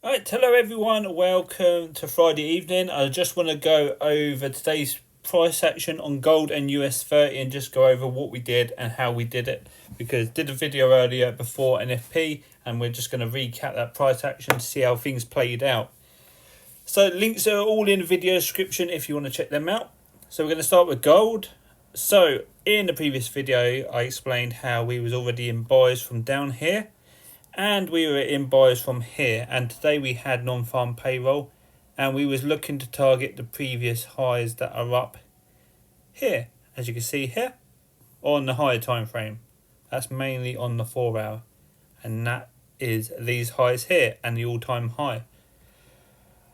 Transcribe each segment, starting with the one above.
Alright, hello everyone, welcome to Friday evening. I just want to go over today's price action on gold and US30 and just go over what we did and how we did it, because I did a video earlier before NFP and we're just going to recap that price action to see how things played out. So links are all in the video description if you want to check them out. So we're going to start with gold. So in the previous video I explained how we was already in buys from down here and we were in buys from here, and today we had non-farm payroll and we was looking to target the previous highs that are up here, as you can see here on the higher time frame. That's mainly on the 4 hour, and that is these highs here and the all-time high.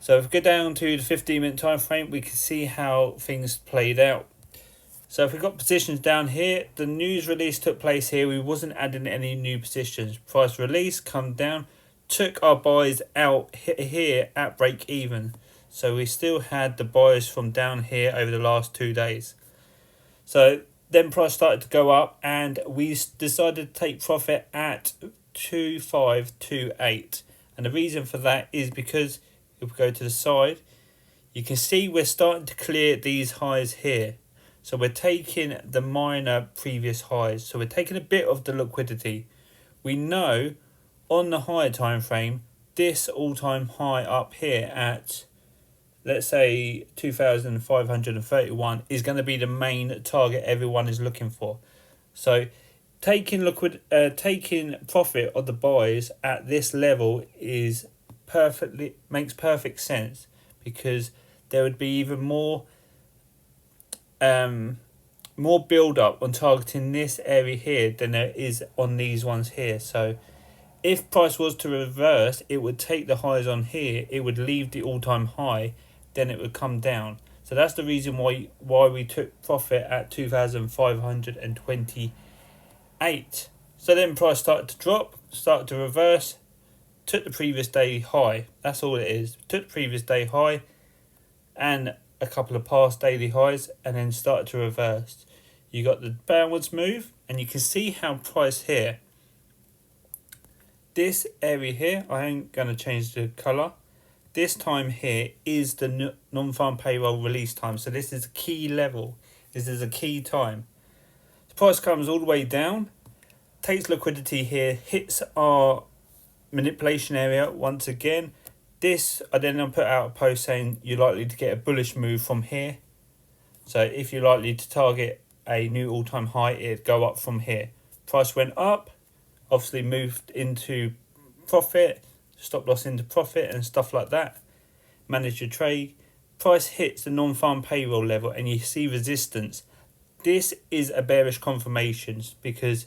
So if we go down to the 15-minute time frame, we can see how things played out. So if we got positions down here, the news release took place here. We wasn't adding any new positions. Price release come down, took our buys out here at break even. So we still had the buys from down here over the last 2 days. So then price started to go up and we decided to take profit at 2528. And the reason for that is because if we go to the side, you can see we're starting to clear these highs here. So we're taking the minor previous highs. So we're taking a bit of the liquidity. We know on the higher time frame, this all-time high up here at, let's say, 2,531 is going to be the main target everyone is looking for. So taking profit of the buys at this level makes perfect sense, because there would be even more build up on targeting this area here than there is on these ones here. So if price was to reverse, it would take the highs on here, it would leave the all-time high, then it would come down. So that's the reason why we took profit at 2,528. So then price started to drop, started to reverse, took the previous day high. That's all it is. Took the previous day high and a couple of past daily highs, and then started to reverse. You got the downwards move, and you can see how price here, this area here, I ain't going to change the colour, this time here is the non-farm payroll release time. So this is a key level, this is a key time. The price comes all the way down, takes liquidity here, hits our manipulation area once again. This, I then put out a post saying you're likely to get a bullish move from here. So if you're likely to target a new all-time high, it'd go up from here. Price went up, obviously moved into profit, stop loss into profit and stuff like that. Manage your trade. Price hits the non-farm payroll level and you see resistance. This is a bearish confirmation because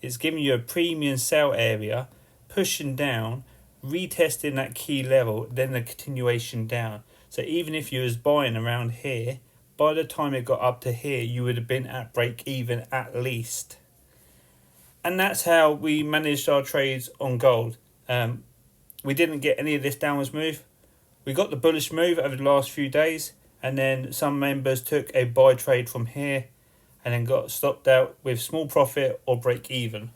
it's giving you a premium sell area, pushing down, retesting that key level, then the continuation down. So even if you was buying around here, by the time it got up to here, you would have been at break even at least. And that's how we managed our trades on gold. We didn't get any of this downwards move. We got the bullish move over the last few days, and then some members took a buy trade from here and then got stopped out with small profit or break even,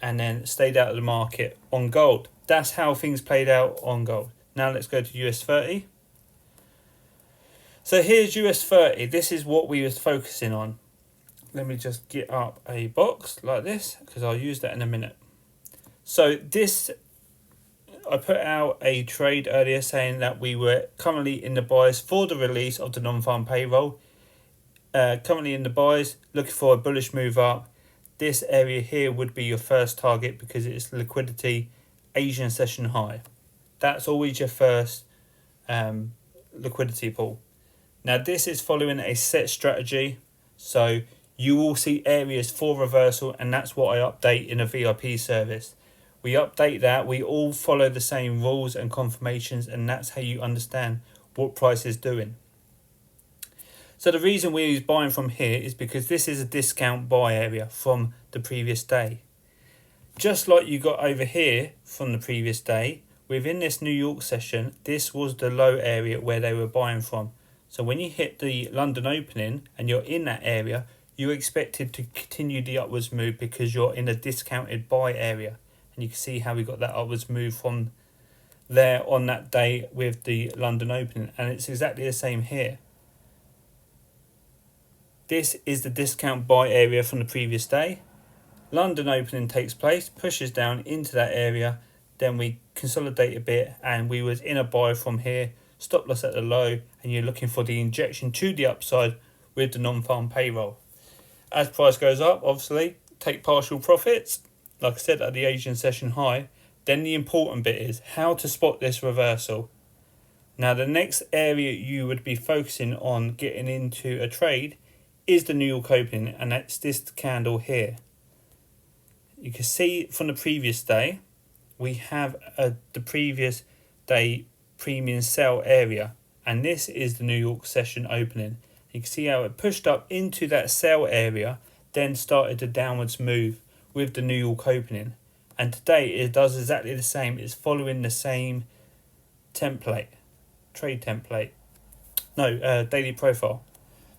and then stayed out of the market on gold. That's how things played out on gold. Now let's go to US30. So here's US30. This is what we was focusing on. Let me just get up a box like this, because I'll use that in a minute. So this, I put out a trade earlier saying that we were currently in the buys for the release of the non-farm payroll. Currently in the buys, looking for a bullish move up. This area here would be your first target because it's liquidity, Asian session high. That's always your first liquidity pool. Now this is following a set strategy, so you will see areas for reversal, and that's what I update in a VIP service. We update that, we all follow the same rules and confirmations, and that's how you understand what price is doing. So the reason we was buying from here is because this is a discount buy area from the previous day. Just like you got over here from the previous day, within this New York session, this was the low area where they were buying from. So when you hit the London opening and you're in that area, you're expected to continue the upwards move because you're in a discounted buy area. And you can see how we got that upwards move from there on that day with the London opening, and it's exactly the same here. This is the discount buy area from the previous day. London opening takes place, pushes down into that area, then we consolidate a bit, and we was in a buy from here, stop loss at the low, and you're looking for the injection to the upside with the non-farm payroll. As price goes up, obviously, take partial profits, like I said, at the Asian session high. Then the important bit is how to spot this reversal. Now, the next area you would be focusing on getting into a trade is the New York opening, and that's this candle here. You can see from the previous day, we have the previous day premium sell area, and this is the New York session opening. You can see how it pushed up into that sell area, then started a downwards move with the New York opening. And today it does exactly the same. It's following the same template, trade template. No, daily profile.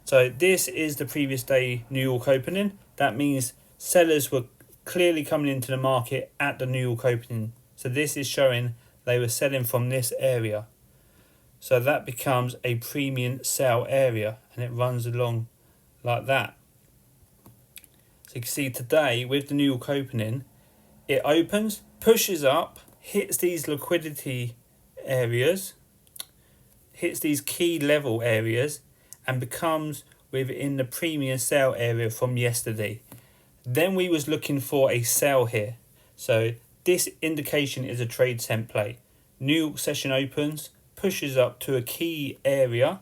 So this is the previous day New York opening. That means sellers were clearly coming into the market at the New York opening. So this is showing they were selling from this area. So that becomes a premium sell area, and it runs along like that. So you can see today with the New York opening, it opens, pushes up, hits these liquidity areas, hits these key level areas, and becomes within the premium sell area from yesterday. Then we was looking for a sell here. So this indication is a trade template. New York session opens, pushes up to a key area,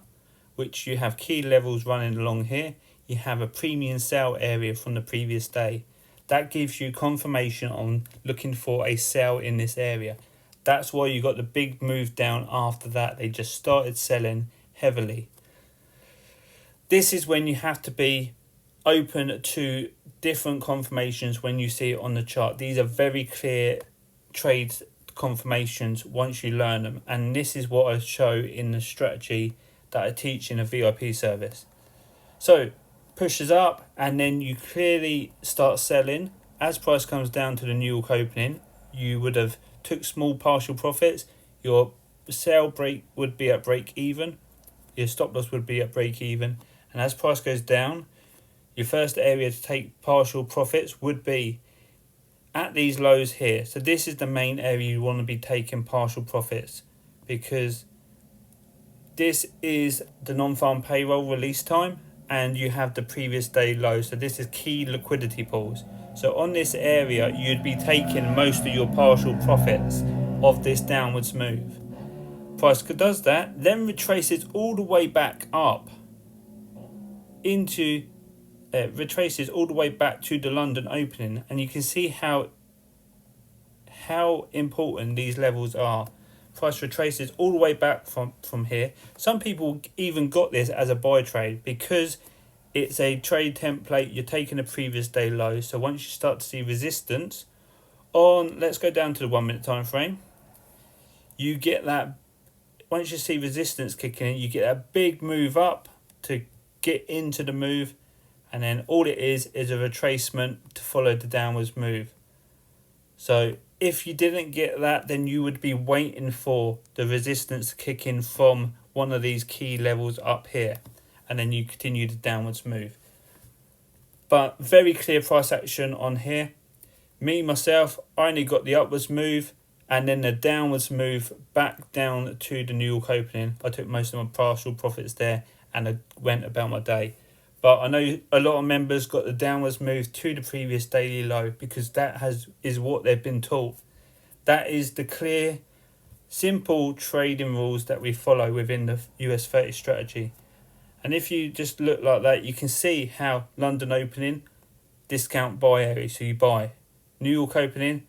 which you have key levels running along here. You have a premium sell area from the previous day. That gives you confirmation on looking for a sell in this area. That's why you got the big move down after that. They just started selling heavily. This is when you have to be open to different confirmations when you see it on the chart. These are very clear trade confirmations once you learn them, and this is what I show in the strategy that I teach in a VIP service. So pushes up, and then you clearly start selling. As price comes down to the New York opening, you would have took small partial profits. Your sell break would be at break even, your stop loss would be at break even, and as price goes down, your first area to take partial profits would be at these lows here. So this is the main area you want to be taking partial profits, because this is the non-farm payroll release time, and you have the previous day low. So this is key liquidity pools. So on this area, you'd be taking most of your partial profits of this downwards move. Price does that, then retraces all the way back up into retraces all the way back to the London opening, and you can see how important these levels are. Price retraces all the way back from here. Some people even got this as a buy trade because it's a trade template. You're taking a previous day low. So once you start to see resistance on, let's go down to the 1 minute time frame, you get that. Once you see resistance kicking in, you get a big move up to get into the move, and then all it is a retracement to follow the downwards move. So if you didn't get that, then you would be waiting for the resistance to kick in from one of these key levels up here, and then you continue the downwards move. But very clear price action on here. Myself, I only got the upwards move and then the downwards move back down to the New York opening. I took most of my partial profits there and I went about my day. But I know a lot of members got the downwards move to the previous daily low because that is what they've been taught. That is the clear, simple trading rules that we follow within the US30 strategy. And if you just look like that, you can see how London opening, discount buy area, so you buy. New York opening,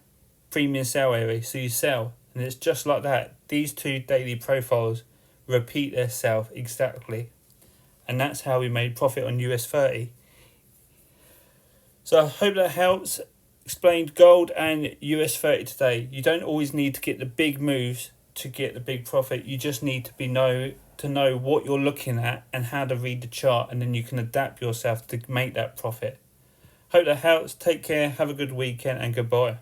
premium sell area, so you sell. And it's just like that. These two daily profiles repeat themselves exactly. And that's how we made profit on US30. So I hope that helps. Explained gold and US30 today. You don't always need to get the big moves to get the big profit. You just need to know what you're looking at and how to read the chart, and then you can adapt yourself to make that profit. Hope that helps. Take care. Have a good weekend and goodbye.